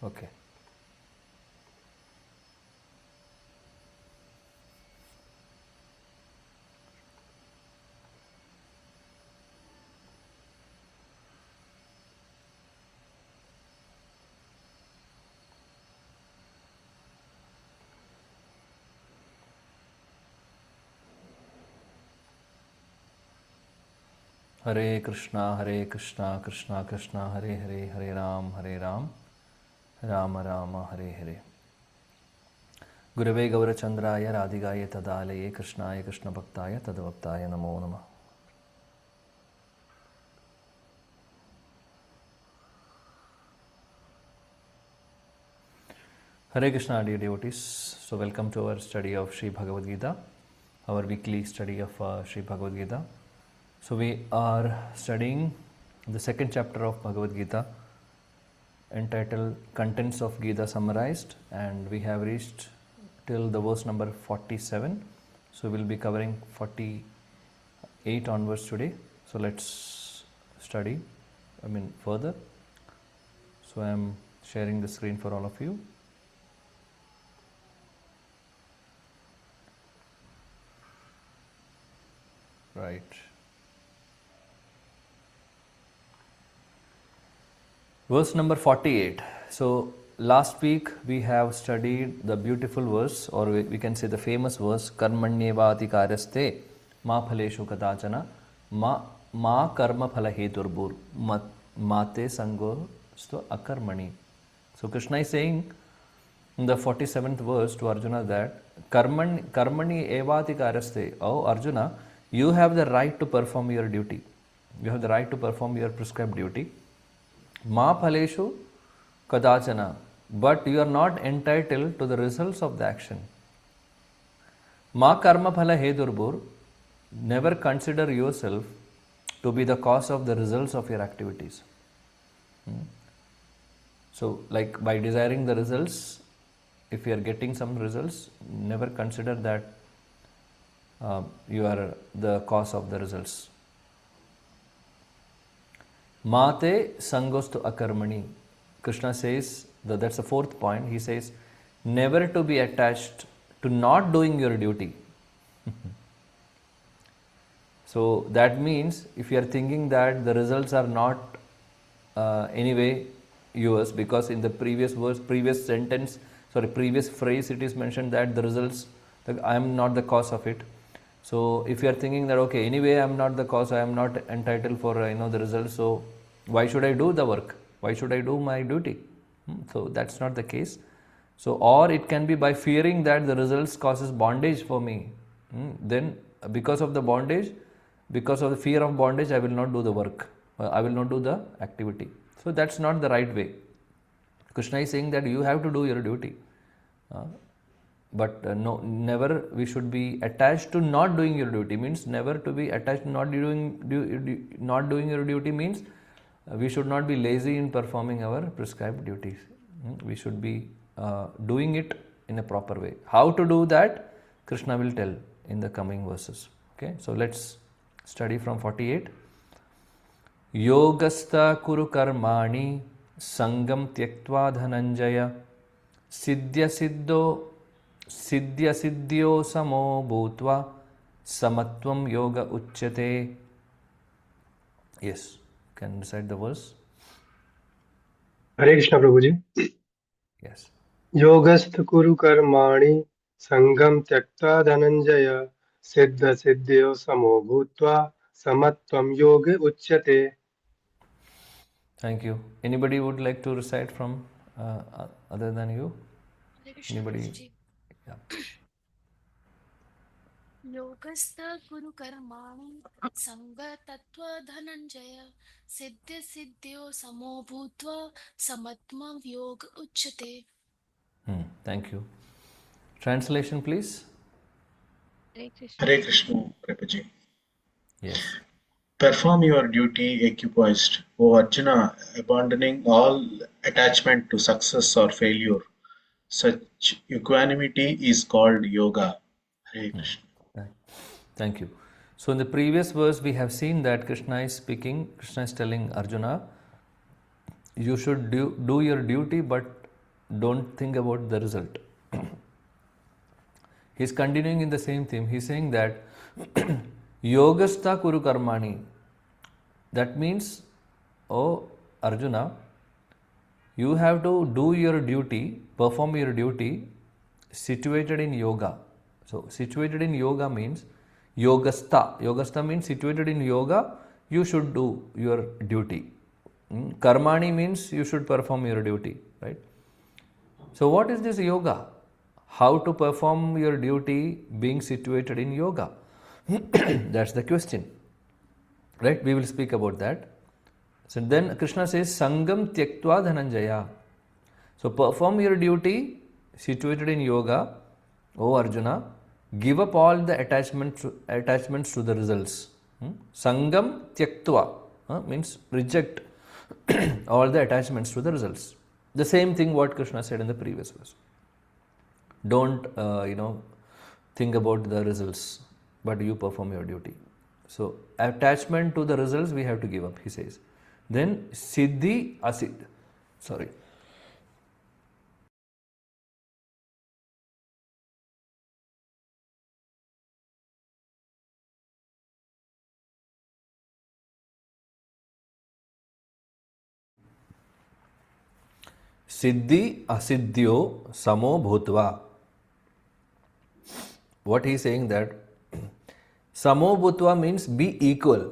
Okay. Hare Krishna, Krishna Krishna, Hare Hare, Hare Ram, Rama Rama, Hare Hare. Gurave Gaurachandraya Radhigaya Tadalaye Krishnaya Krishna Bhaktaya Tadavaktaya Namo Namah. Hare Krishna, dear devotees. So welcome to our study of Sri Bhagavad Gita, our weekly study of Sri Bhagavad Gita. So we are studying the second chapter of Bhagavad Gita, entitled Contents of Gita Summarized, and we have reached till the verse number 47. So we'll be covering 48 onwards today. So let's study, further. So I am sharing the screen for all of you. Right. Verse number 48. So last week we have studied the beautiful verse, or we can say the famous verse, Karmanyevati karyaste ma phaleshu kadachana ma karma phala heturbur mate sango sto akarmani. So Krishna is saying in the 47th verse to Arjuna that karmani evati karyaste. Oh Arjuna, you have the right to perform your duty. You have the right to perform your prescribed duty. Ma phaleshu kadachana, but you are not entitled to the results of the action. Ma karma phala hedurbur, never consider yourself to be the cause of the results of your activities. So, like by desiring the results, if you are getting some results, never consider that you are the cause of the results. Mate sangostu akarmani. Krishna says, that's the fourth point. He says, never to be attached to not doing your duty. So that means if you are thinking that the results are not anyway yours, because in the previous verse, previous phrase, it is mentioned that the results, I am not the cause of it. So if you are thinking that okay, anyway I am not the cause, I am not entitled for the results, so why should I do the work? Why should I do my duty? So that's not the case. So, or it can be by fearing that the results causes bondage for me. Then because of the bondage, because of the fear of bondage, I will not do the work. I will not do the activity. So that's not the right way. Krishna is saying that you have to do your duty. But no, never we should be attached to not doing your duty. Means never to be attached to not doing your duty means we should not be lazy in performing our prescribed duties. We should be doing it in a proper way. How to do that, Krishna will tell in the coming verses. Okay, so let's study from 48. Yogastha kuru karmani sangam tyaktva dhananjaya siddhya siddhyo samo bhutva samatvam yoga uchyate. Yes, can recite the verse. Hare Krishna Prabhuji. Yes. Yogastha kuru karmani sangam tyakta dhananjaya siddha siddhyo samo bhutva samatvam yoga uchyate. Thank you. Anybody would like to recite from other than you? Anybody? Yeah. Yogastha Guru Karmani Sangha Tattva Dhananjaya Siddhya Siddhyo Samo Bhutva Samatmam Yoga Uchyate. Thank you. Translation, please. Hare Krishna, Prabhuji. Yes. Perform your duty equipoised, O Arjuna, abandoning all attachment to success or failure. Such equanimity is called yoga. Hare Krishna. Thank you. So in the previous verse, we have seen that Krishna is speaking. Krishna is telling Arjuna, you should do your duty, but don't think about the result. He's continuing in the same theme. He's saying that Yogastha Kuru Karmani. That means, oh Arjuna, you have to do your duty, perform your duty situated in yoga. So, situated in yoga means Yogastha. Yogastha means situated in yoga, you should do your duty. Karmani means you should perform your duty, right? So, what is this yoga? How to perform your duty being situated in yoga? That's the question, right? We will speak about that. So then Krishna says, Sangam Tyaktva Dhananjaya. So perform your duty situated in yoga, O Arjuna. Give up all the attachments to the results. Sangam Tyaktva means reject all the attachments to the results. The same thing what Krishna said in the previous verse. Don't think about the results, but you perform your duty. So attachment to the results we have to give up, he says. Then Siddhi Asiddhi. Sorry. Siddhi Asiddhyo Samo Bhutva. What he is saying that Samo Bhutva means be equal.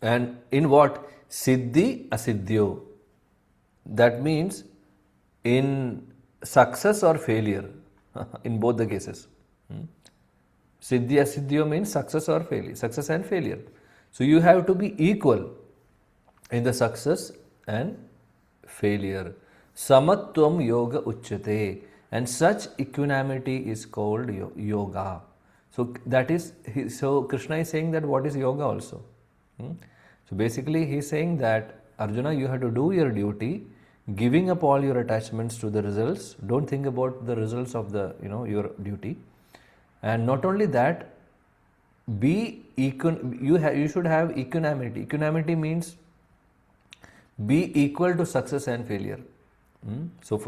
And in what? Siddhi Asiddhyo. That means in success or failure, in both the cases. Siddhi Asiddhyo means success or failure, success and failure. So you have to be equal in the success and failure. Samatvam yoga uchyate. And such equanimity is called yoga. So that is, so Krishna is saying that what is yoga also. So basically he is saying that Arjuna, you have to do your duty, giving up all your attachments to the results. Don't think about the results of the your duty. And not only that, be you should have equanimity. Equanimity means be equal to success and failure. So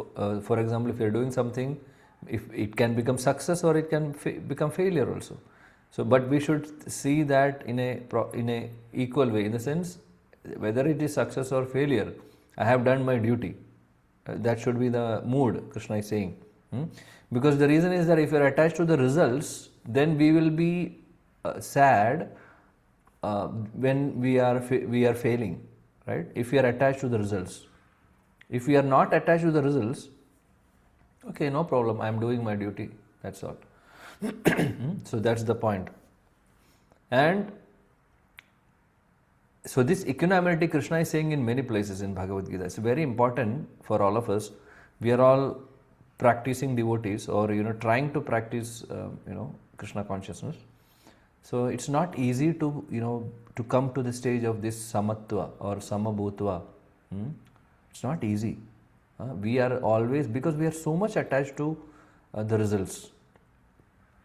for example, if you are doing something, if it can become success or it can become failure also. So, but we should see that in a equal way, in the sense whether it is success or failure, I have done my duty. That should be the mood Krishna is saying. Because the reason is that if you are attached to the results, then we will be sad when we are failing, right? If we are attached to the results. If we are not attached to the results, okay, no problem, I am doing my duty, that's all. So that's the point. And so this equanimity Krishna is saying in many places in Bhagavad Gita. It's very important for all of us. We are all practicing devotees or trying to practice Krishna consciousness. So it's not easy to to come to the stage of this samatva or samabhutva. It's not easy. We are always, because we are so much attached to the results.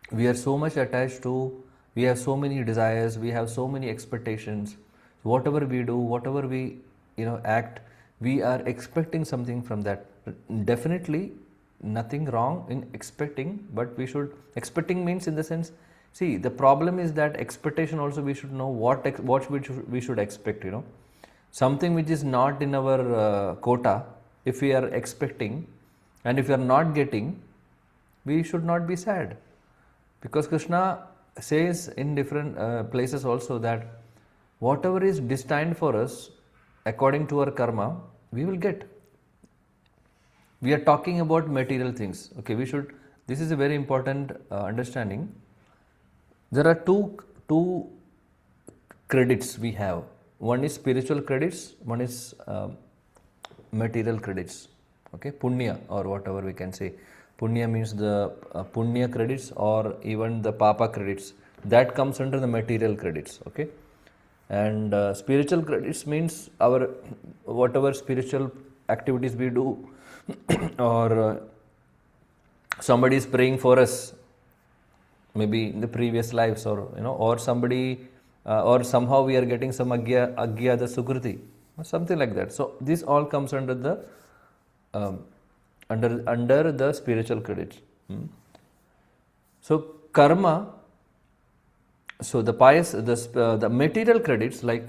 We are so much attached to, we have so many desires, we have so many expectations. Whatever we do, whatever we act, we are expecting something from that. Definitely nothing wrong in expecting, but we should, expecting means in the sense, see, the problem is that expectation also we should know what we should expect, something which is not in our quota. If we are expecting and if we are not getting, we should not be sad, because Krishna says in different places also that whatever is destined for us according to our karma, we will get. We are talking about material things. Okay, this is a very important understanding. There are two credits we have. One is spiritual credits, one is material credits. Okay, punya or whatever we can say. Punya means the punya credits or even the papa credits. That comes under the material credits. Okay, and spiritual credits means our whatever spiritual activities we do, or somebody is praying for us, maybe in the previous lives, or or somebody or somehow we are getting some agyada sukriti, something like that. So this all comes under the under the spiritual credits. So karma, so the pious, the material credits like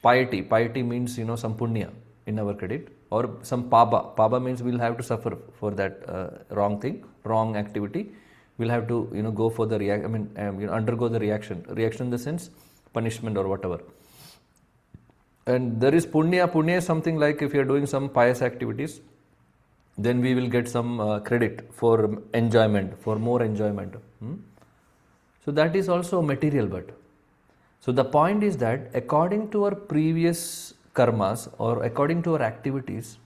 piety. Piety means some punya in our credit, or some paba. Paba means we'll have to suffer for that wrong thing, wrong activity. We'll have to go for the undergo the reaction. Reaction in the sense punishment or whatever. And there is punya. Punya is something like if you are doing some pious activities, then we will get some credit for enjoyment, for more enjoyment. So that is also material, but so the point is that according to our previous karmas or according to our activities,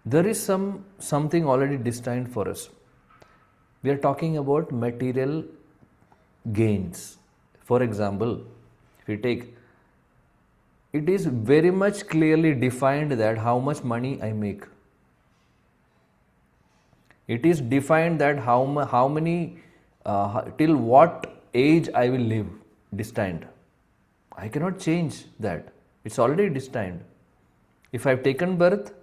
there is something already destined for us. We are talking about material gains. For example, if we take, it is very much clearly defined that how much money I make. It is defined that how many till what age I will live, destined. I cannot change that. It's already destined. If I've taken birth,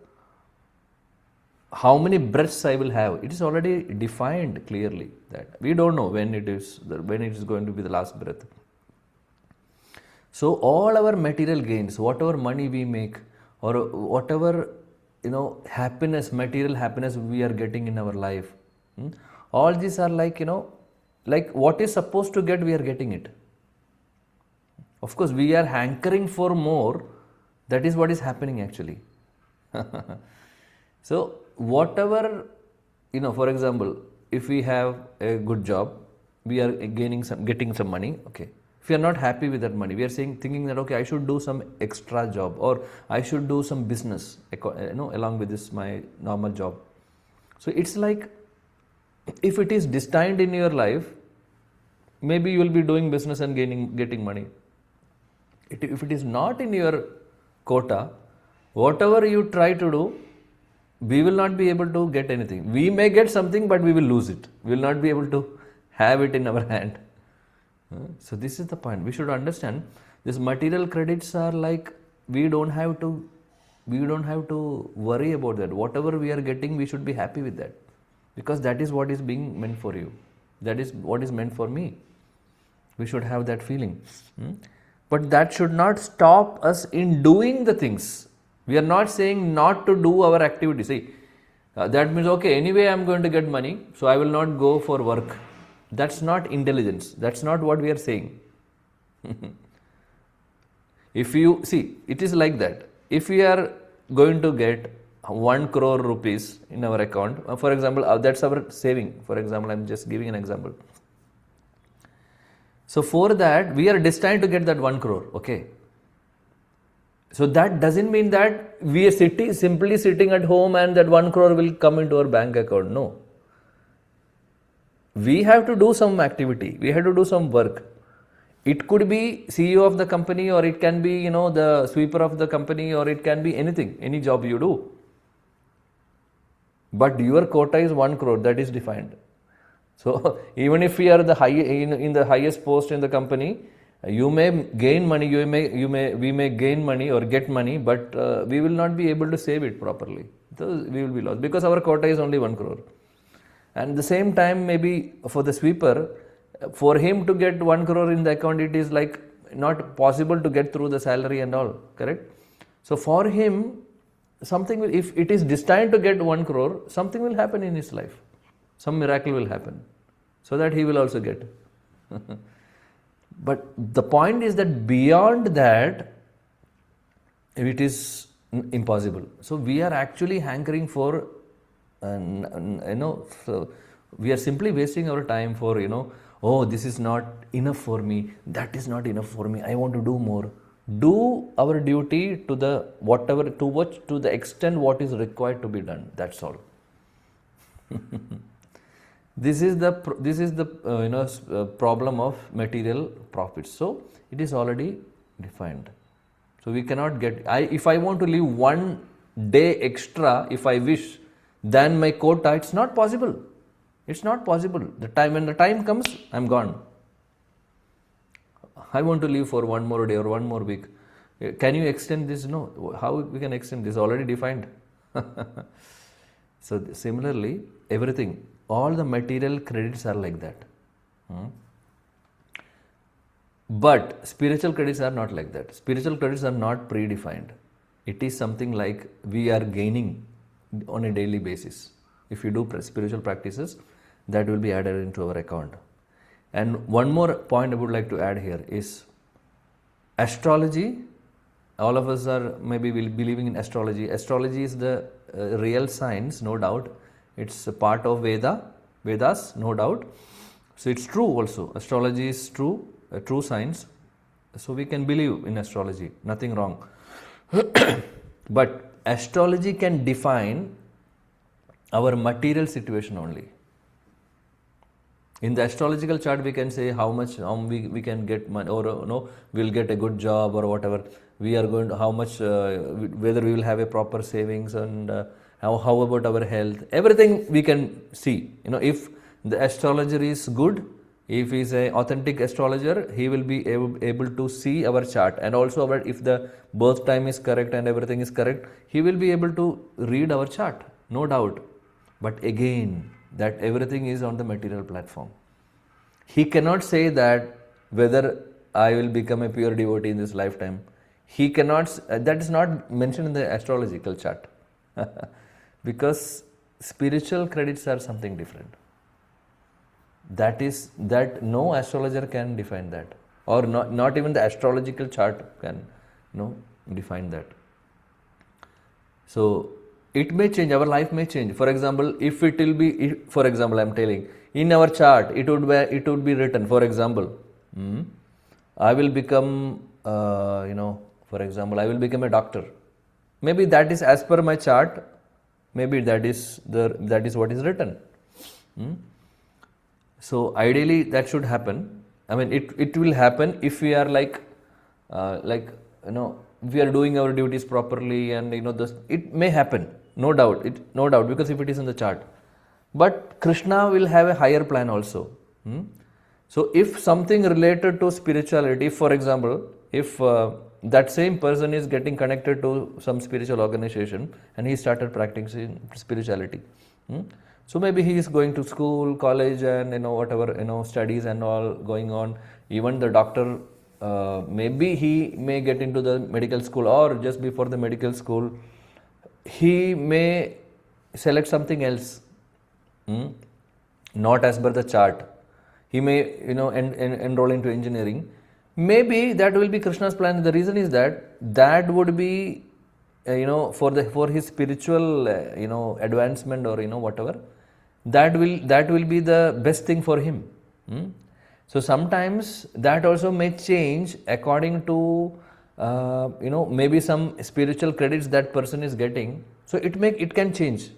how many breaths I will have, it is already defined clearly. That we don't know when it is going to be the last breath. So all our material gains, whatever money we make, or whatever happiness, material happiness we are getting in our life, all these are like what is supposed to get, we are getting it. Of course, we are hankering for more. That is what is happening actually. So whatever, for example, if we have a good job, we are getting some money. Okay. If we are not happy with that money, we are thinking that okay, I should do some extra job, or I should do some business, along with this my normal job. So it's like, if it is destined in your life, maybe you will be doing business and getting money. If it is not in your quota, whatever you try to do, we will not be able to get anything. We may get something, but we will lose it. We will not be able to have it in our hand. So this is the point. We should understand these material credits are like, we don't have to worry about that. Whatever we are getting, we should be happy with that, because that is what is being meant for you. That is what is meant for me. We should have that feeling. But that should not stop us in doing the things. We are not saying not to do our activities. See, that means okay, anyway I am going to get money, so I will not go for work. That's not intelligence. That's not what we are saying. If you see, it is like that. If we are going to get 1 crore rupees in our account, for example, that's our saving. For example, I am just giving an example. So for that, we are destined to get that 1 crore. Okay. So that doesn't mean that we are simply sitting at home and that 1 crore will come into our bank account. No. We have to do some activity. We have to do some work. It could be CEO of the company, or it can be, the sweeper of the company, or it can be anything, any job you do. But your quota is 1 crore, that is defined. So even if we are in the highest post in the company, you may gain money, we may gain money or get money, but we will not be able to save it properly. So we will be lost because our quota is only 1 crore. And at the same time, maybe for the sweeper, for him to get 1 crore in the account, it is like not possible to get through the salary and all, correct? So for him, something will, if it is destined to get 1 crore, something will happen in his life. Some miracle will happen, so that he will also get. But the point is that beyond that, it is impossible. So we are actually hankering for, so we are simply wasting our time for, oh, this is not enough for me, that is not enough for me, I want to do more. Do our duty to the extent what is required to be done. That's all. This is the problem of material profits. So it is already defined. So we cannot get. If I want to live 1 day extra, if I wish, than my quota, it's not possible. It's not possible. When the time comes, I'm gone. I want to live for 1 more day or 1 more week. Can you extend this? No. How we can extend this? Already defined. So similarly, everything, all the material credits are like that. Hmm? But spiritual credits are not like that. Spiritual credits are not predefined. It is something like we are gaining on a daily basis. If you do spiritual practices, that will be added into our account. And one more point I would like to add here is astrology. All of us are maybe believing in astrology. Astrology is the real science, no doubt. It's a part of Vedas, no doubt. So it's true also. Astrology is true, a true science. So we can believe in astrology, nothing wrong. But astrology can define our material situation only. In the astrological chart, we can say how much we can get money, or we'll get a good job or whatever. We are going to how much, whether we will have a proper savings, and how about our health. Everything we can see. If the astrologer is good, if he is an authentic astrologer, he will be able to see our chart, and also if the birth time is correct and everything is correct, he will be able to read our chart, no doubt. But again, that everything is on the material platform. He cannot say that whether I will become a pure devotee in this lifetime. He cannot, that is not mentioned in the astrological chart. Because spiritual credits are something different. That no astrologer can define that, or not even the astrological chart can define that. So it may change, our life may change. For example, if it will be, for example, I am telling, in our chart it would be written, for example, I will become, for example, I will become a doctor. Maybe that is as per my chart. Maybe that is what is written. So ideally that should happen. I mean, it will happen if we are we are doing our duties properly, and it may happen, no doubt, because if it is in the chart. But Krishna will have a higher plan also. So if something related to spirituality, for example, if that same person is getting connected to some spiritual organization and he started practicing spirituality, so maybe he is going to school, college, and whatever studies and all going on. Even the doctor, maybe he may get into the medical school, or just before the medical school, he may select something else, not as per the chart. He may enroll into engineering. Maybe that will be Krishna's plan. The reason is that would be for his spiritual advancement, or whatever. That will be the best thing for him. So sometimes that also may change according to maybe some spiritual credits that person is getting. So it can change.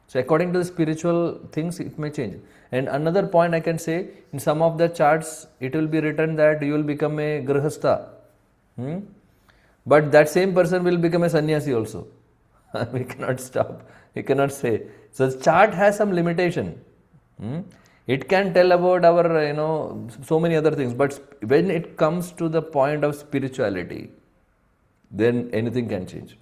So according to the spiritual things, it may change. And another point I can say, in some of the charts, it will be written that you will become a grihastha. But that same person will become a sannyasi also. We cannot stop. We cannot say. So the chart has some limitation. It can tell about our, so many other things. But when it comes to the point of spirituality, then anything can change.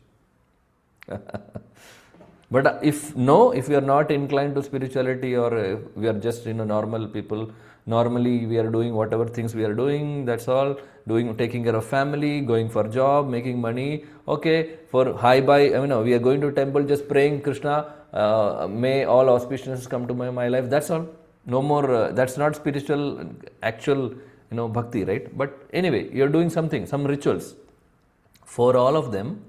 But if we are not inclined to spirituality, or we are just normal people, normally we are doing whatever things we are doing, that's all, taking care of family, going for job, making money, okay, for we are going to temple, just praying, Krishna, may all auspiciousness come to my life, that's all. No more, that's not spiritual, actual, bhakti, right? But anyway, you are doing something, some rituals. For all of them,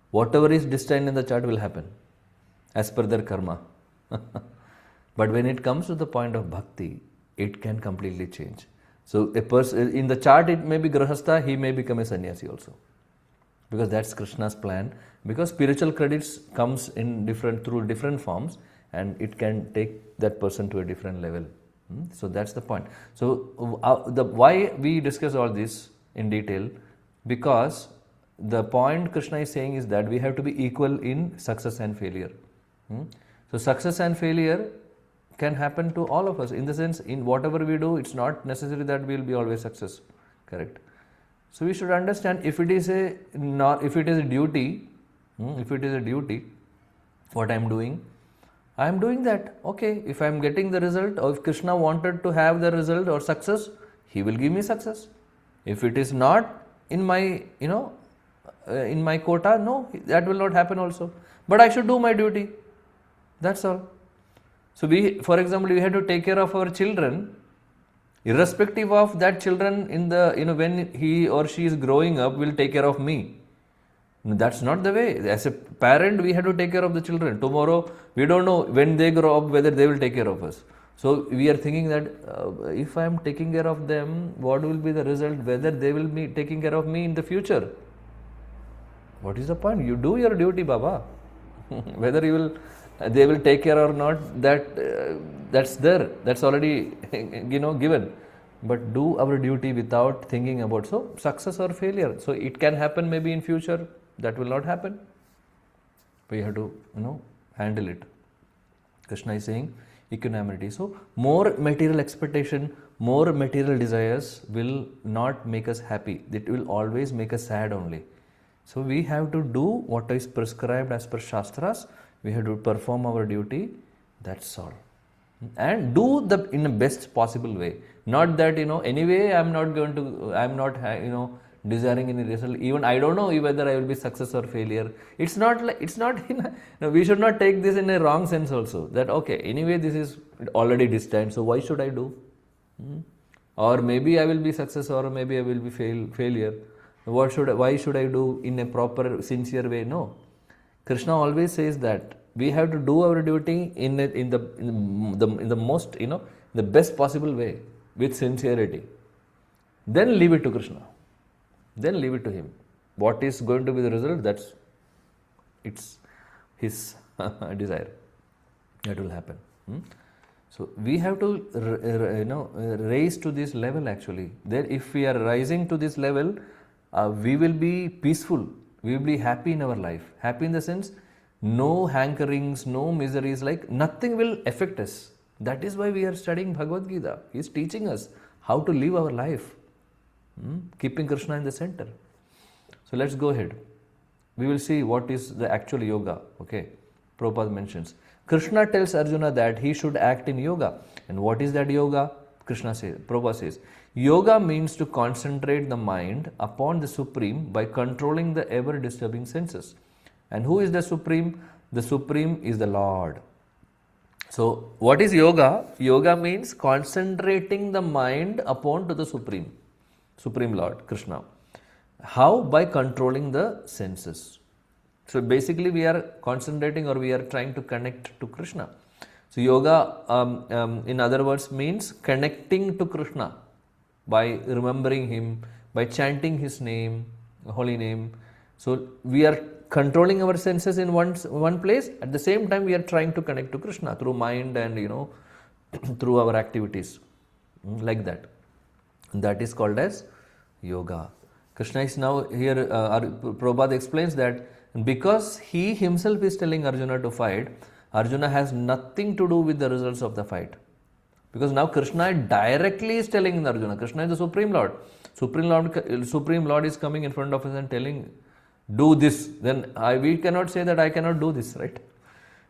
whatever is destined in the chart will happen as per their karma. But when it comes to the point of bhakti, it can completely change. So a person in the chart, it may be grihastha, he may become a sannyasi also, because that's Krishna's plan. Because spiritual credits comes in through different forms, and it can take that person to a different level. So that's the point. So why we discuss all this in detail, because the point Krishna is saying is that we have to be equal in success and failure. So success and failure can happen to all of us. In the sense, in whatever we do, it's not necessary that we will be always success. Correct. So we should understand, if it is a duty, what I am doing, I am doing that. Okay, if I am getting the result, or if Krishna wanted to have the result or success, he will give me success. If it is not in my, in my quota, no, that will not happen also. But I should do my duty. That's all. So for example, we have to take care of our children, irrespective of that children in the, when he or she is growing up, will take care of me. No, that's not the way. As a parent, we have to take care of the children. Tomorrow, we don't know when they grow up whether they will take care of us. So we are thinking that if I am taking care of them, what will be the result? Whether they will be taking care of me in the future. What is the point? You do your duty, Baba. Whether they will take care or not, that's there. That's already given. But do our duty without thinking about success or failure. So it can happen maybe in future. That will not happen. We have to handle it. Krishna is saying equanimity. So more material expectation, more material desires will not make us happy. It will always make us sad only. So we have to do what is prescribed as per Shastras. We have to perform our duty. That's all. And do in the best possible way. Not that anyway I'm not desiring any result. Even I don't know whether I will be success or failure. It's not we should not take this in a wrong sense also. That okay, anyway this is already destined, so why should I do? Or maybe I will be success, or maybe I will be failure. Why should I do in a proper, sincere way? No. Krishna always says that we have to do our duty in the most, the best possible way, with sincerity. Then leave it to Krishna. Then leave it to him. What is going to be the result? It's his desire. That will happen. So we have to raise to this level actually. Then if we are rising to this level, we will be peaceful. We will be happy in our life. Happy in the sense, no hankerings, no miseries, like nothing will affect us. That is why we are studying Bhagavad Gita. He is teaching us how to live our life, keeping Krishna in the center. So let's go ahead. We will see what is the actual yoga. Okay, Prabhupada mentions. Krishna tells Arjuna that he should act in yoga. And what is that yoga? Prabhupada says, yoga means to concentrate the mind upon the Supreme by controlling the ever-disturbing senses. And who is the Supreme? The Supreme is the Lord. So, what is yoga? Yoga means concentrating the mind upon to the Supreme Lord, Krishna. How? By controlling the senses. So, basically we are concentrating, or we are trying to connect to Krishna. So, yoga, in other words, means connecting to Krishna by remembering him, by chanting his name, holy name. So, we are controlling our senses in one place. At the same time, we are trying to connect to Krishna through mind and through our activities, like that. That is called as yoga. Krishna is now here. Prabhupada explains that because he himself is telling Arjuna to fight, Arjuna has nothing to do with the results of the fight. Because now Krishna directly is telling Arjuna. Krishna is the Supreme Lord. Supreme Lord is coming in front of us and telling, do this. Then we cannot say that I cannot do this, right?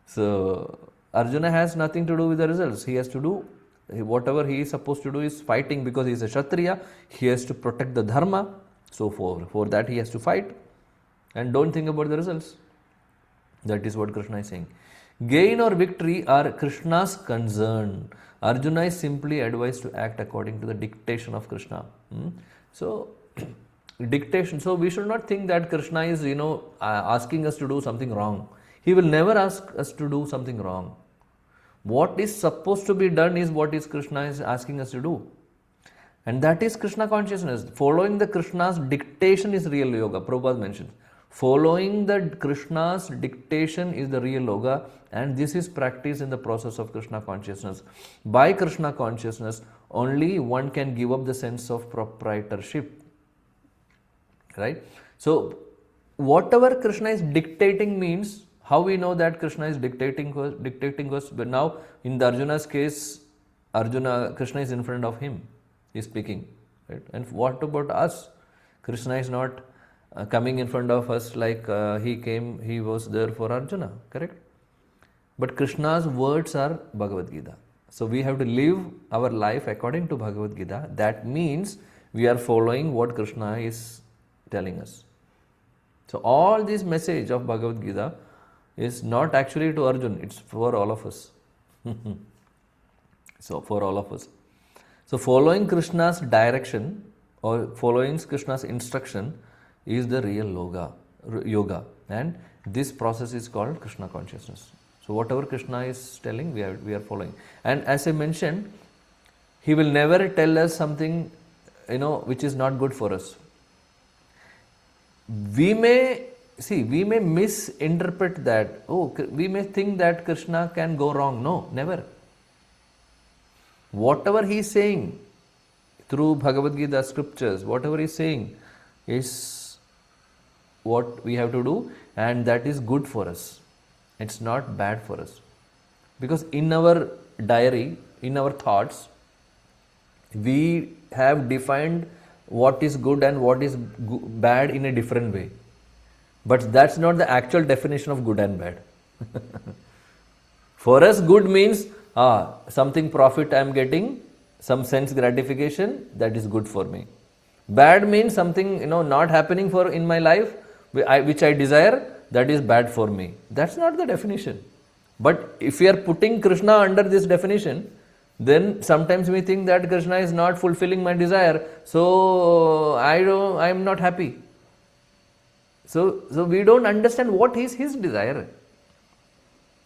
So Arjuna has nothing to do with the results. He has to do whatever he is supposed to do is fighting, because he is a Kshatriya. He has to protect the dharma. So for that he has to fight. And don't think about the results. That is what Krishna is saying. Gain or victory are Krishna's concern. Arjuna is simply advised to act according to the dictation of Krishna. So, dictation. So, we should not think that Krishna is, asking us to do something wrong. He will never ask us to do something wrong. What is supposed to be done is what is Krishna is asking us to do. And that is Krishna consciousness. Following the Krishna's dictation is real yoga. Prabhupada mentions. Following the Krishna's dictation is the real yoga, and this is practiced in the process of Krishna consciousness. By Krishna consciousness, only one can give up the sense of proprietorship. Right? So, whatever Krishna is dictating means, how we know that Krishna is dictating us? But now, in the Arjuna's case, Krishna is in front of him, he is speaking. Right? And what about us? Krishna is not coming in front of us like he was there for Arjuna, correct? But Krishna's words are Bhagavad Gita. So we have to live our life according to Bhagavad Gita. That means we are following what Krishna is telling us. So all this message of Bhagavad Gita is not actually to Arjun, it's for all of us. So for all of us. So following Krishna's direction or following Krishna's instruction is the real yoga, and this process is called Krishna consciousness. So whatever Krishna is telling, we are following. And as I mentioned, he will never tell us something which is not good for us. We may misinterpret that. We may think that Krishna can go wrong. No, never. Whatever he is saying through Bhagavad Gita scriptures, whatever he is saying is what we have to do, and that is good for us. It's not bad for us. Because in our diary, in our thoughts, we have defined what is good and what is bad in a different way. But that's not the actual definition of good and bad. For us, good means something profit I am getting, some sense gratification, that is good for me. Bad means something not happening in my life which I desire, that is bad for me. That's not the definition. But if we are putting Krishna under this definition, then sometimes we think that Krishna is not fulfilling my desire, so I am not happy. So we don't understand what is his desire,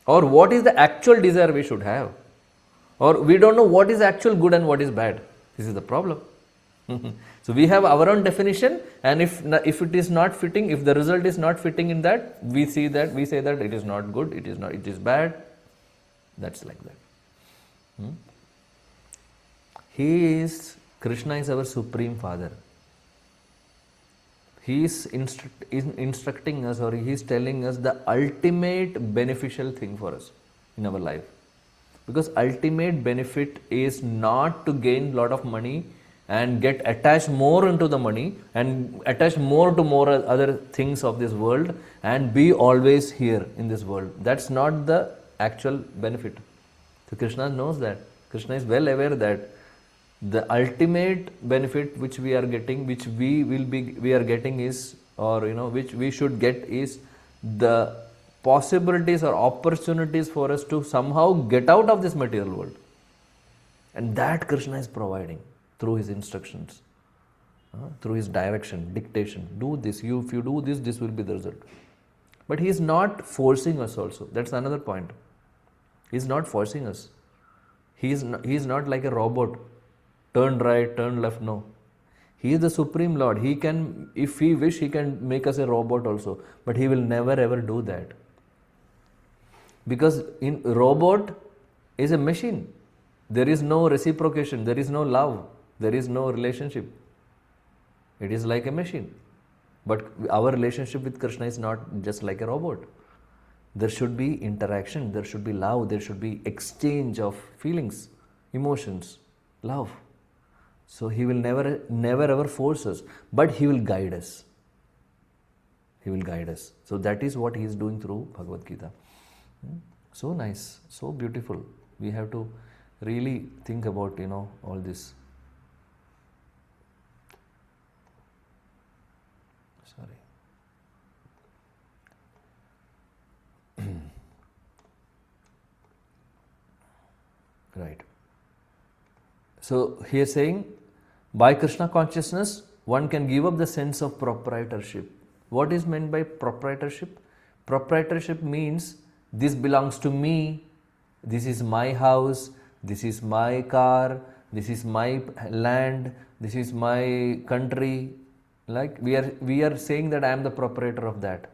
or what is the actual desire we should have, or we don't know what is actual good and what is bad. This is the problem. So we have our own definition, and if it is not fitting, if the result is not fitting in that, we say that it is not good, it is bad. That's like that. Krishna is our Supreme Father. He is instructing us, or he is telling us the ultimate beneficial thing for us in our life. Because ultimate benefit is not to gain lot of money and get attached more into the money and attach more to more other things of this world and be always here in this world. That's not the actual benefit. So Krishna knows that. Krishna is well aware that the ultimate benefit which we are getting, which we are getting is, or which we should get is the possibilities or opportunities for us to somehow get out of this material world. And that Krishna is providing through his instructions, through his direction, dictation. Do this, if you do this, this will be the result. But he is not forcing us also. That's another point. He is not forcing us. He is not like a robot. Turn right, turn left, no. He is the Supreme Lord. He can, if he wish, he can make us a robot also. But he will never ever do that. Because in robot is a machine. There is no reciprocation, there is no love, there is no relationship. It is like a machine. But our relationship with Krishna is not just like a robot. There should be interaction, there should be love, there should be exchange of feelings, emotions, love. So he will never ever force us, but he will guide us. He will guide us. So that is what he is doing through Bhagavad Gita. So nice, so beautiful. We have to really think about all this. Sorry. Right. So here saying, by Krishna consciousness, one can give up the sense of proprietorship. What is meant by proprietorship? Proprietorship means this belongs to me, this is my house, this is my car, this is my land, this is my country. Like we are saying that I am the proprietor of that.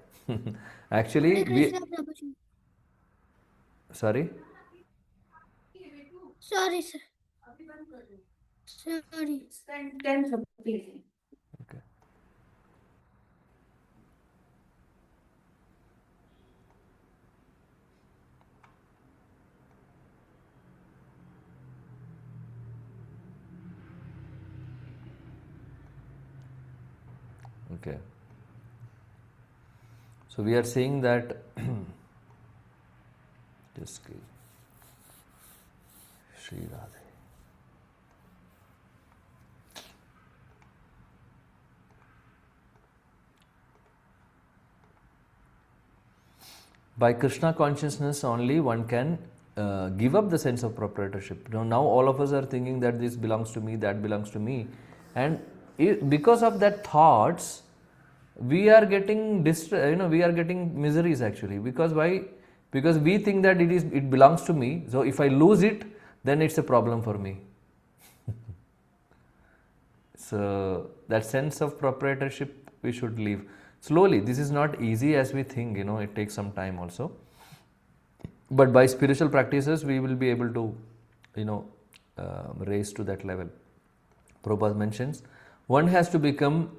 Actually, sorry. Sorry, sir. Sorry. Okay. Okay. So we are saying that Goddess ki Shri Radhe. By Krishna consciousness only one can give up the sense of proprietorship. Now all of us are thinking that this belongs to me, that belongs to me, and because of that thoughts, we are getting we are getting miseries actually. Because why? Because we think that it belongs to me. So if I lose it, then it's a problem for me. So that sense of proprietorship we should leave. Slowly, this is not easy as we think, it takes some time also. But by spiritual practices, we will be able to, raise to that level. Prabhupada mentions, one has to become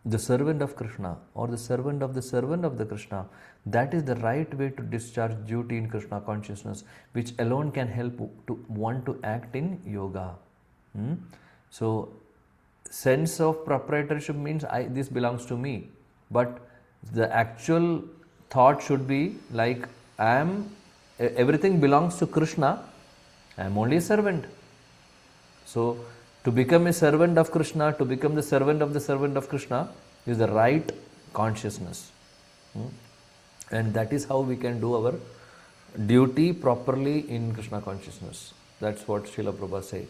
the servant of Krishna or the servant of the Krishna. That is the right way to discharge duty in Krishna consciousness, which alone can help to one to act in yoga. So, sense of proprietorship means this belongs to me. But the actual thought should be like, everything belongs to Krishna, I am only a servant. So, to become a servant of Krishna, to become the servant of Krishna is the right consciousness. And that is how we can do our duty properly in Krishna consciousness. That's what Srila Prabhupada says.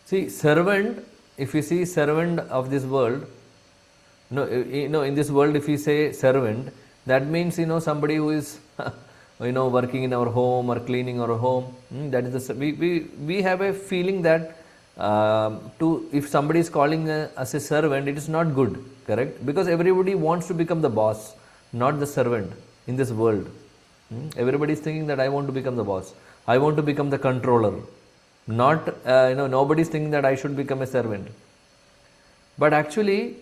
See, servant, if you see servant of this world, in this world, if we say servant, that means somebody who is working in our home or cleaning our home. That is we have a feeling that if somebody is calling us a servant, it is not good, correct? Because everybody wants to become the boss, not the servant in this world. Everybody is thinking that I want to become the boss, I want to become the controller. Not nobody is thinking that I should become a servant. But actually,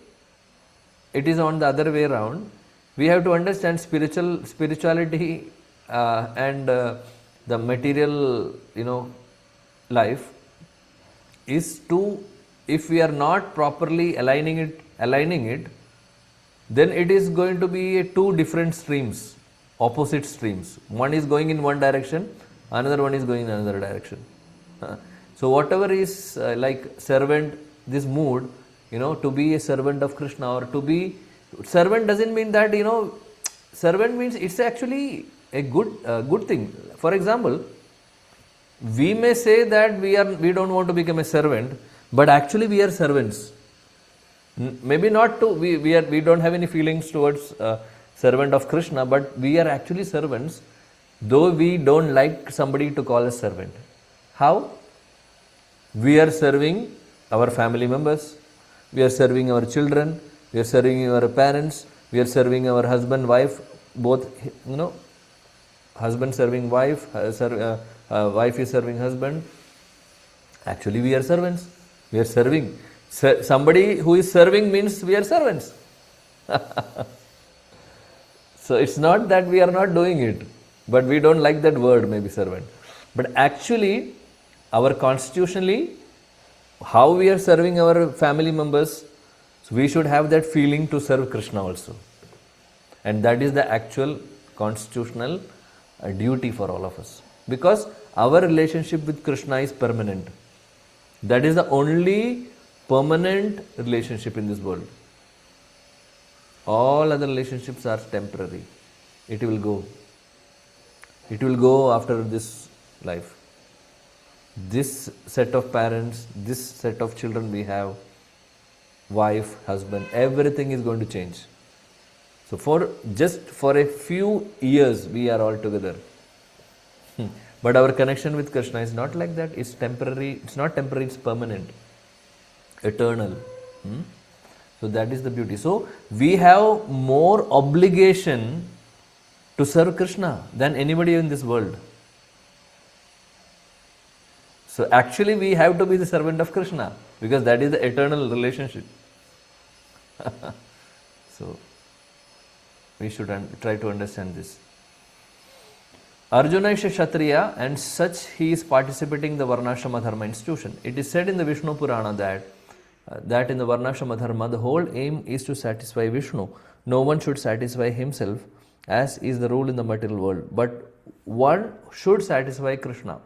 it is on the other way around. We have to understand spirituality and the material, life is to, if we are not properly aligning it, then it is going to be two different streams, opposite streams. One is going in one direction, another one is going in another direction. So whatever is like servant, this mood, to be a servant of Krishna or to be servant doesn't mean that servant means it's actually a good thing. For example, we may say that we don't want to become a servant, but actually we are servants. Maybe not to we don't have any feelings towards servant of Krishna, but we are actually servants, though we don't like somebody to call us servant. How? We are serving our family members, we are serving our children, we are serving our parents, we are serving our husband, wife, both, husband serving wife, wife is serving husband. Actually, we are servants. We are serving. Somebody who is serving means we are servants. So it's not that we are not doing it, but we don't like that word, maybe servant. But actually, our constitutionally, how we are serving our family members, so we should have that feeling to serve Krishna also. And that is the actual constitutional duty for all of us. Because our relationship with Krishna is permanent. That is the only permanent relationship in this world. All other relationships are temporary. It will go. It will go after this life. This set of parents, this set of children we have, wife, husband, everything is going to change. So for a few years we are all together. But our connection with Krishna is not like that. It's temporary. It's not temporary, it's permanent, eternal. So that is the beauty. So we have more obligation to serve Krishna than anybody in this world. So actually we have to be the servant of Krishna because that is the eternal relationship. So we should try to understand this. Arjuna is a Kshatriya and such he is participating in the Varnashrama Dharma institution. It is said in the Vishnu Purana that in the Varnashrama Dharma the whole aim is to satisfy Vishnu. No one should satisfy himself as is the rule in the material world. But one should satisfy Krishna.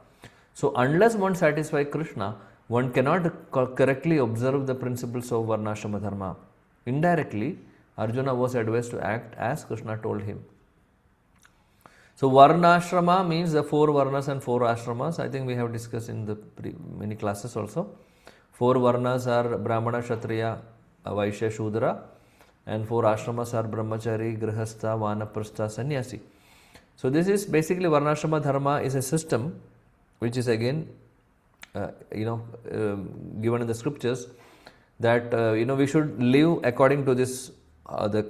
So unless one satisfies Krishna, one cannot correctly observe the principles of Varnashrama Dharma. Indirectly, Arjuna was advised to act as Krishna told him. So Varnashrama means the 4 Varnas and 4 Ashramas. I think we have discussed in the many classes also. 4 Varnas are Brahmana, Kshatriya, Vaishya, Shudra, and 4 Ashramas are Brahmachari, Grihastha, Vanaprastha, Sannyasi. So this is basically Varnashrama Dharma is a system which is again given in the scriptures that we should live according to this the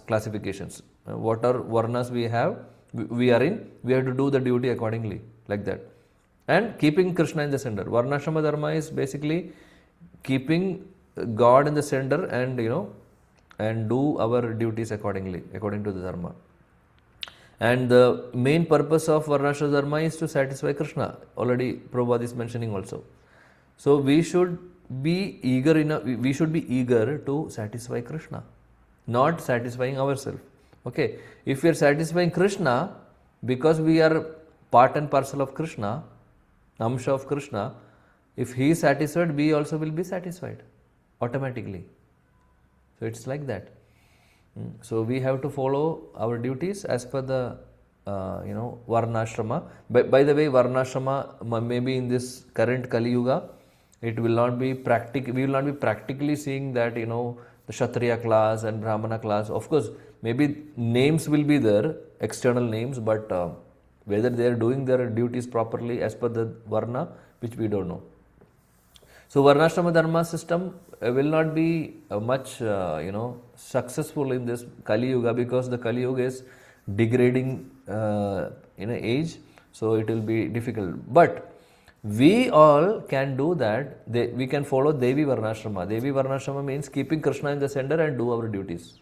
classifications. What are Varnas we have, we are in, we have to do the duty accordingly, like that, and keeping Krishna in the center. Varnashrama Dharma is basically keeping God in the center and and do our duties accordingly, according to the Dharma. And the main purpose of Varnashrama Dharma is to satisfy Krishna. Already Prabhupada is mentioning also. So we should be eager to satisfy Krishna, not satisfying ourselves. Okay, if we are satisfying Krishna because we are part and parcel of Krishna, Amsha of Krishna, if he is satisfied, we also will be satisfied automatically. So it's like that. So we have to follow our duties as per the Varnashrama. By the way, Varnashrama maybe in this current Kali Yuga, it will not be practical. We will not be practically seeing that the Kshatriya class and Brahmana class. Of course, maybe names will be there, external names, but whether they are doing their duties properly as per the Varna, which we don't know. So Varnashrama Dharma system will not be much successful in this Kali Yuga, because the Kali Yuga is degrading age, so it will be difficult. But we all can do that. We can follow Devi Varnashrama. Devi Varnashrama means keeping Krishna in the center and do our duties.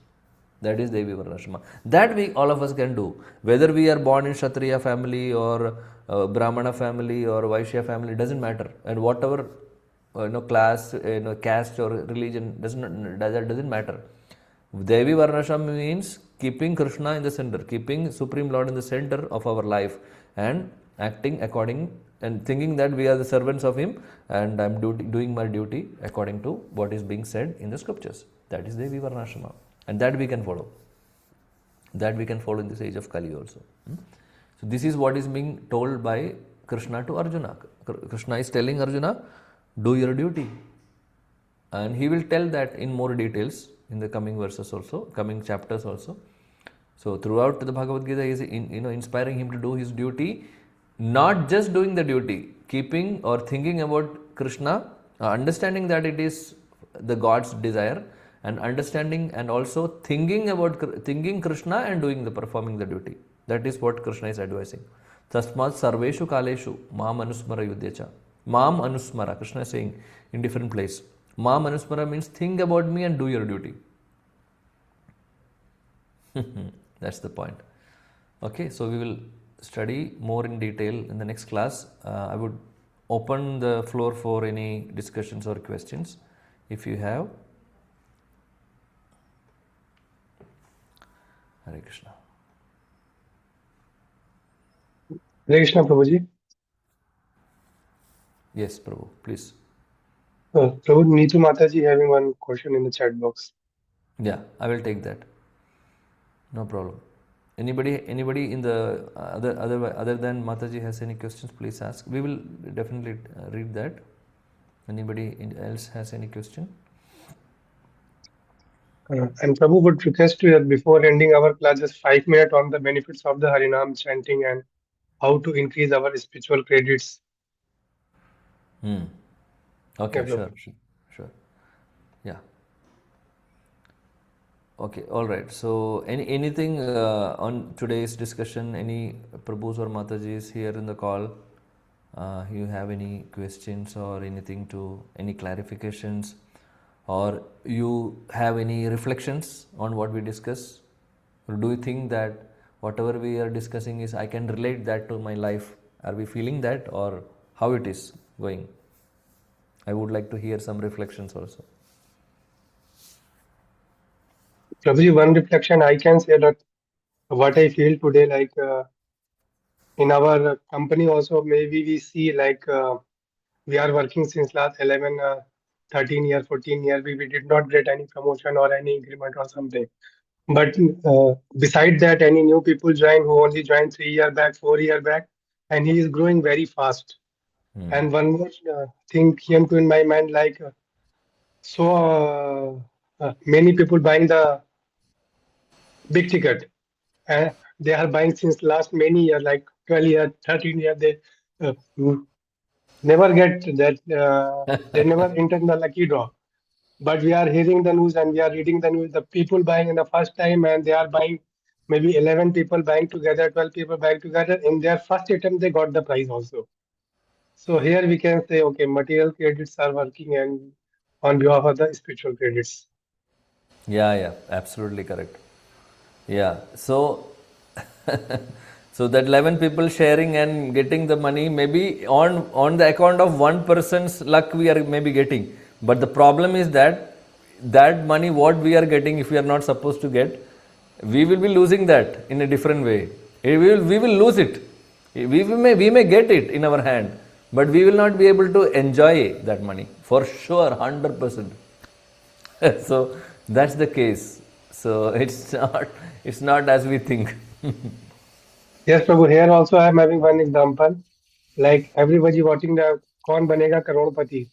That is Devi Varnashrama. That we all of us can do. Whether we are born in Kshatriya family or Brahmana family or Vaishya family, doesn't matter. And whatever class, caste or religion, doesn't matter. Devi Varnashrama means keeping Krishna in the center, keeping Supreme Lord in the center of our life, and acting according and thinking that we are the servants of Him and I am doing my duty according to what is being said in the scriptures. That is Devi Varnashrama, and that we can follow. That we can follow in this age of Kali also. So this is what is being told by Krishna to Arjuna. Krishna is telling Arjuna, do your duty, and he will tell that in more details in the coming verses also, coming chapters also. So throughout the Bhagavad Gita, he is inspiring him to do his duty, not just doing the duty, keeping or thinking about Krishna, understanding that it is the God's desire, and understanding and also thinking Krishna and performing the duty. That is what Krishna is advising. Tasmat sarveshu kaleshu mam anusmara yudhyacha. Mam anusmara, Krishna is saying in different place. Mam anusmara means think about me and do your duty. That's the point. Okay, so we will study more in detail in the next class. I would open the floor for any discussions or questions if you have. Hare Krishna. Hare Krishna, Prabhuji. Yes, Prabhu, please. Prabhu, Neetu Mataji having one question in the chat box. Yeah, I will take that. No problem. Anybody in the other than Mataji has any questions, please ask. We will definitely read that. Anybody else has any question? And Prabhu would request you that before ending our class, just 5 minutes on the benefits of the Harinam chanting and how to increase our spiritual credits. Okay, Yeah, sure. Yeah. Okay, all right. So anything on today's discussion, any Prabhus or Matajis here in the call, you have any questions or anything any clarifications, or you have any reflections on what we discuss? Or do you think that whatever we are discussing I can relate that to my life? Are we feeling that, or how it is going? I would like to hear some reflections also. Prabhuji, one reflection I can say that what I feel today, like in our company also, maybe we see like we are working since last 11, 13 year, 14 year. We did not get any promotion or any increment or something. But beside that, any new people join who only joined 3 year back, 4 year back, and he is growing very fast. And one more thing came to in my mind, like many people buying the big ticket, and they are buying since last many years, like 12 years, 13 years. They never get that. They never enter the lucky draw. But we are hearing the news and we are reading the news. The people buying in the first time, and they are buying maybe 11 people buying together, 12 people buying together. In their first attempt, they got the prize also. So here we can say, okay, material credits are working and on behalf of the spiritual credits. Yeah, absolutely correct. Yeah, so so that 11 people sharing and getting the money, maybe on the account of one person's luck we are maybe getting. But the problem is that that money what we are getting, if we are not supposed to get, we will be losing that in a different way. We will lose it. We may get it in our hand, but we will not be able to enjoy that money for sure, 100%. So that's the case. So it's not as we think. Yes, Prabhu. Here also I am having one example. Like everybody watching the Kaun Banega Karodpati,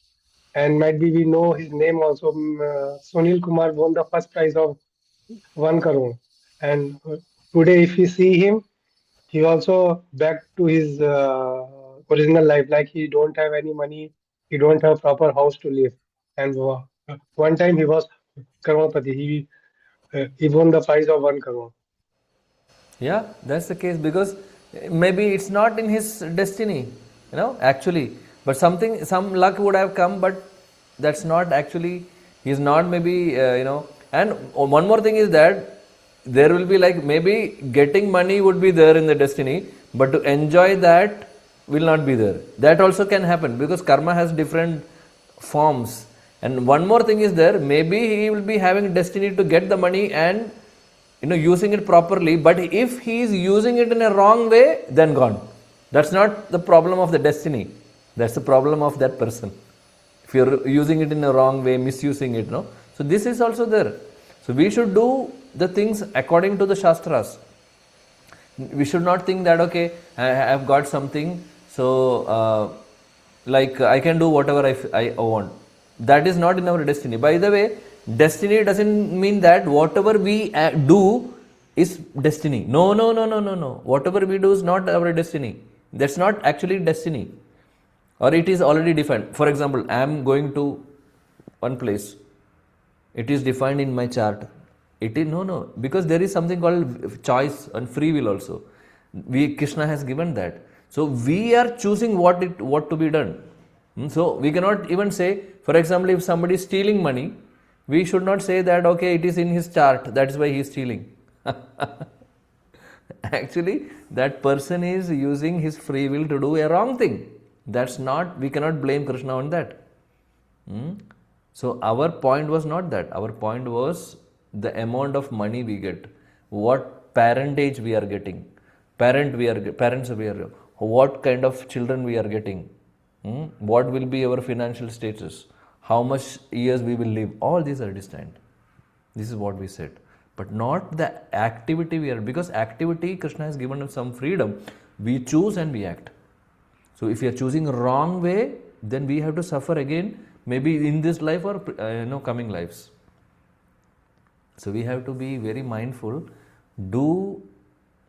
and might be we know his name also. Sunil Kumar won the first prize of 1 crore. And today, if we see him, he also back to his original life. Like he don't have any money, he don't have proper house to live. And one time he was Karodpati. He won the prize of 1 crore. Yeah, that's the case because maybe it's not in his destiny, actually. But some luck would have come, but that's not actually, he's not maybe, And one more thing is that there will be like maybe getting money would be there in the destiny, but to enjoy that will not be there. That also can happen because karma has different forms. And one more thing is there, maybe he will be having destiny to get the money and using it properly, but if he is using it in a wrong way, then gone. That's not the problem of the destiny, that's the problem of that person. If you're using it in a wrong way, misusing it, no. So this is also there. So we should do the things according to the shastras. We should not think that okay, I have got something, so like I can do whatever I want. That is not in our destiny. By the way, destiny doesn't mean that whatever we do is destiny. No. Whatever we do is not our destiny. That's not actually destiny, or it is already defined. For example, I am going to one place. It is defined in my chart. It is no, because there is something called choice and free will also. Krishna has given that. So we are choosing what to be done. So we cannot even say, for example, if somebody is stealing money, we should not say that okay, it is in his chart, that is why he is stealing. Actually, that person is using his free will to do a wrong thing. That's not, we cannot blame Krishna on that. So our point was not that. Our point was the amount of money we get, what parentage we are getting, parents we are, what kind of children we are getting, what will be our financial status, how much years we will live. All these are destined. This is what we said. But not the activity we are, because activity, Krishna has given us some freedom. We choose and we act. So if we are choosing wrong way, then we have to suffer again, maybe in this life or coming lives. So we have to be very mindful, do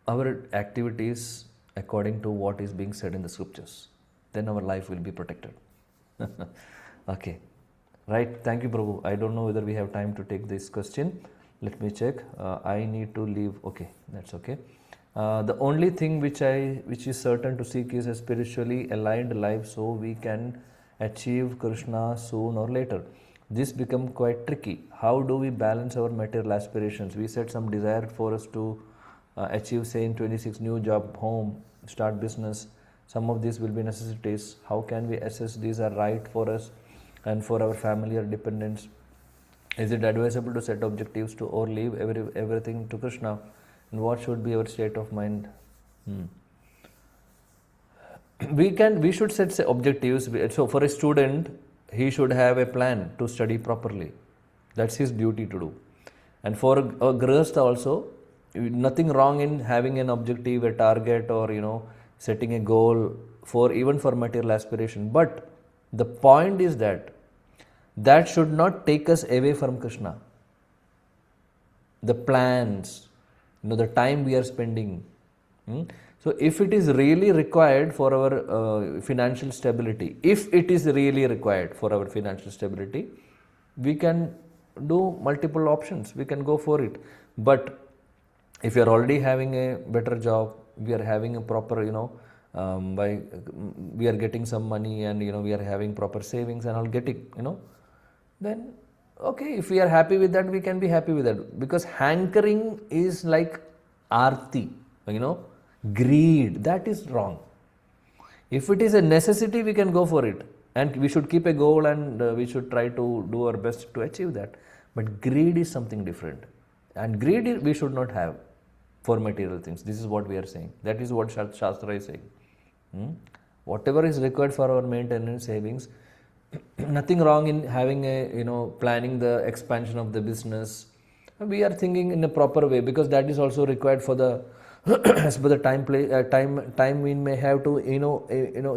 our activities according to what is being said in the scriptures. Then our life will be protected. Okay. Right. Thank you, Prabhu. I don't know whether we have time to take this question. Let me check. I need to leave. Okay, that's okay. The only thing which is certain to seek is a spiritually aligned life, so we can achieve Krishna soon or later. This become quite tricky. How do we balance our material aspirations? We said some desire for us to achieve, say, in 26, new job, home, start business. Some of these will be necessities. How can we assess these are right for us and for our family or dependents? Is it advisable to set objectives to or leave everything to Krishna? And what should be our state of mind? we should set objectives. So for a student, he should have a plan to study properly. That's his duty to do. And for a grihastha also, nothing wrong in having an objective, a target, or setting a goal for even for material aspiration. But the point is that should not take us away from Krishna. The plans, the time we are spending. So if it is really required for our financial stability, we can do multiple options. We can go for it. But if you are already having a better job, we are having a proper, we are getting some money, and we are having proper savings and all getting, then okay, if we are happy with that, we can be happy with that. Because hankering is like arti, greed. That is wrong. If it is a necessity, we can go for it, and we should keep a goal, and we should try to do our best to achieve that. But greed is something different, and greed we should not have for material things. This is what we are saying. That is what Shastra is saying. Whatever is required for our maintenance, savings, nothing wrong in having a planning the expansion of the business. We are thinking in a proper way, because that is also required for the as per the time we may have to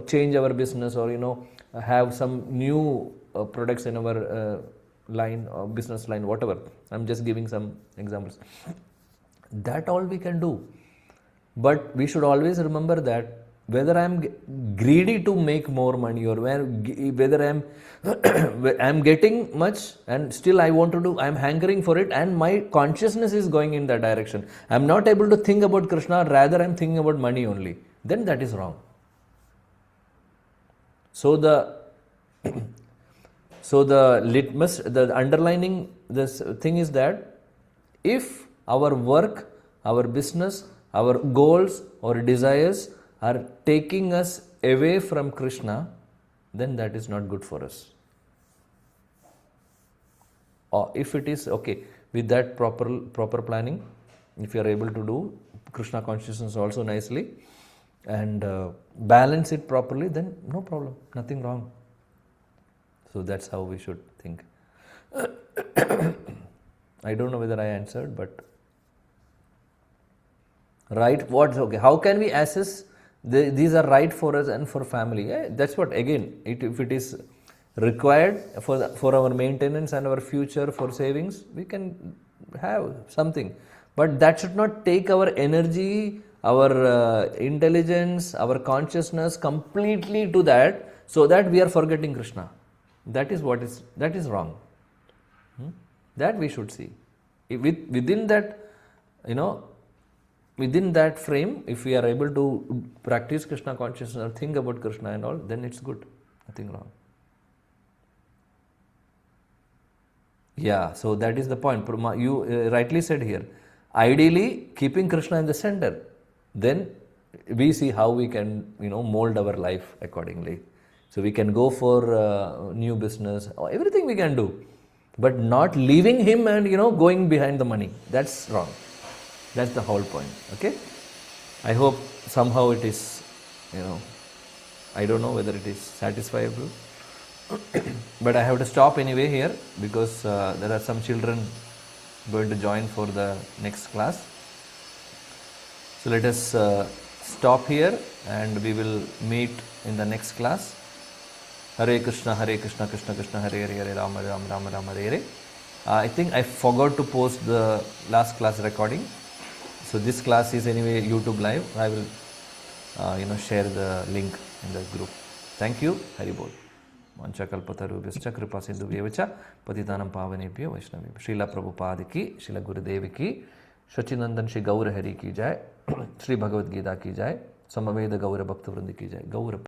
change our business, or have some new products in our line or business line, whatever. I'm just giving some examples. That all we can do. But we should always remember that whether I am greedy to make more money, or whether I am getting much and still I want to do, I am hankering for it, and my consciousness is going in that direction. I am not able to think about Krishna, rather I am thinking about money only. Then that is wrong. So the litmus, the underlining this thing is that if our work, our business, our goals or desires are taking us away from Krishna, then that is not good for us. Or if it is okay, with that proper planning, if you are able to do Krishna consciousness also nicely, and balance it properly, then no problem, nothing wrong. So that's how we should think. I don't know whether I answered, but right, what's okay? How can we assess these are right for us and for family? That's what, again, if it is required for our maintenance and our future, for savings, we can have something. But that should not take our energy, our intelligence, our consciousness completely to that, so that we are forgetting Krishna. That is wrong. That we should see. Within that, within that frame, if we are able to practice Krishna consciousness or think about Krishna and all, then it's good. Nothing wrong. Yeah, so that is the point. You rightly said here. Ideally, keeping Krishna in the center, then we see how we can, mold our life accordingly. So we can go for new business, or everything we can do, but not leaving him and going behind the money. That's wrong. That's the whole point. Okay. I hope somehow it is, I don't know whether it is satisfiable, but I have to stop anyway here, because there are some children going to join for the next class. So let us stop here, and we will meet in the next class. Hare Krishna, Krishna Krishna, Hare Hare, Hare Rama, Rama Rama, Hare Hare. I think I forgot to post the last class recording. So this class is anyway YouTube live. I will, share the link in the group. Thank you. Hari Bol. Vanchakalpatarubhyascha kripa sindhubhyevacha patitanam pavanebhyo vaishnavebhyo. Srila Prabhupada ki, Srila Gurudev ki, Shachinandan Shri Gaura Hari ki jai, Shri Bhagavad Gita ki jai, Samaveda Gaura Bhakta Vrindi ki jai. Gaura